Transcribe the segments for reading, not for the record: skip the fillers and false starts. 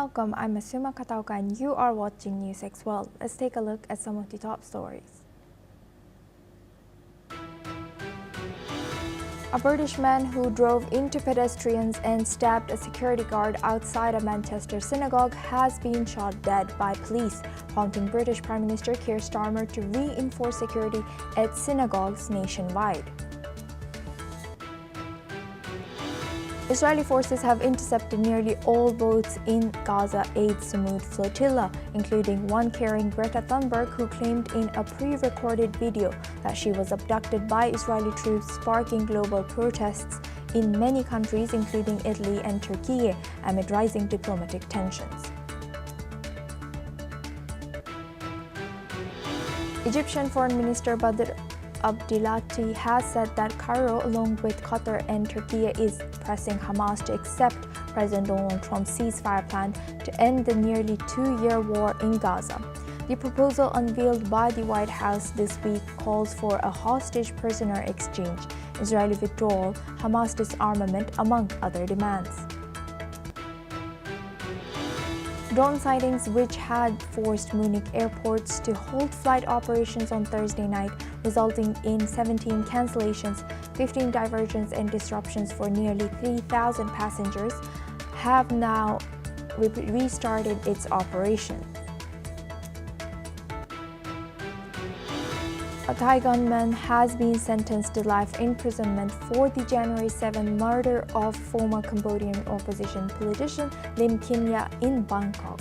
welcome. I'm Asuma Katauka and you are watching NewsX World. Let's take a look at some of the top stories. A British man who drove into pedestrians and stabbed a security guard outside a Manchester synagogue has been shot dead by police, prompting British Prime Minister Keir Starmer to reinforce security at synagogues nationwide. Israeli forces have intercepted nearly all boats in Gaza aid Flotilla, including one carrying Greta Thunberg, who claimed in a pre-recorded video that she was abducted by Israeli troops, sparking global protests in many countries, including Italy and Turkey, amid rising diplomatic tensions. Egyptian Foreign Minister Badr Abdelati has said that Cairo, along with Qatar and Turkey, is pressing Hamas to accept President Donald Trump's ceasefire plan to end the nearly two-year war in Gaza. The proposal unveiled by the White House this week calls for a hostage prisoner exchange, Israeli withdrawal, Hamas disarmament, among other demands. Drone sightings, which had forced Munich airports to halt flight operations on Thursday night, resulting in 17 cancellations, 15 diversions and disruptions for nearly 3,000 passengers, have now restarted its operations. A Thai gunman has been sentenced to life imprisonment for the January 7 murder of former Cambodian opposition politician Lim Kinya in Bangkok.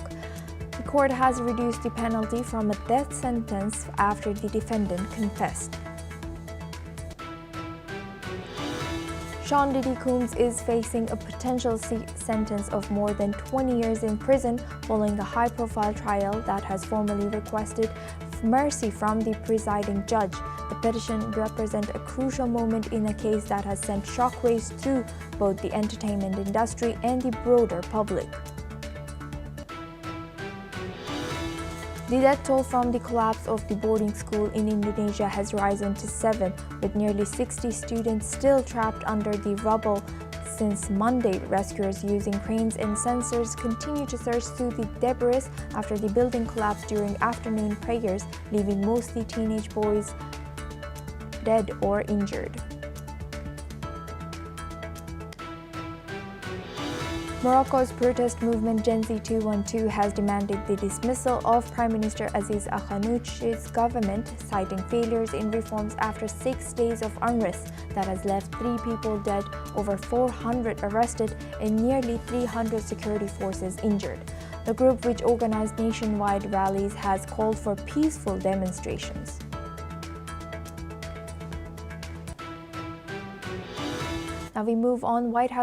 The court has reduced the penalty from a death sentence after the defendant confessed. Sean Diddy Coombs is facing a potential sentence of more than 20 years in prison following a high-profile trial that has formally requested mercy from the presiding judge. The petition represents a crucial moment in a case that has sent shockwaves through both the entertainment industry and the broader public. The death toll from the collapse of the boarding school in Indonesia has risen to 7, with nearly 60 students still trapped under the rubble since Monday. Rescuers using cranes and sensors continue to search through the debris after the building collapsed during afternoon prayers, leaving mostly teenage boys dead or injured. Morocco's protest movement Gen Z 212 has demanded the dismissal of Prime Minister Aziz Akhanouchi's government, citing failures in reforms after 6 days of unrest that has left 3 people dead, over 400 arrested, and nearly 300 security forces injured. The group, which organized nationwide rallies, has called for peaceful demonstrations. Now we move on. White House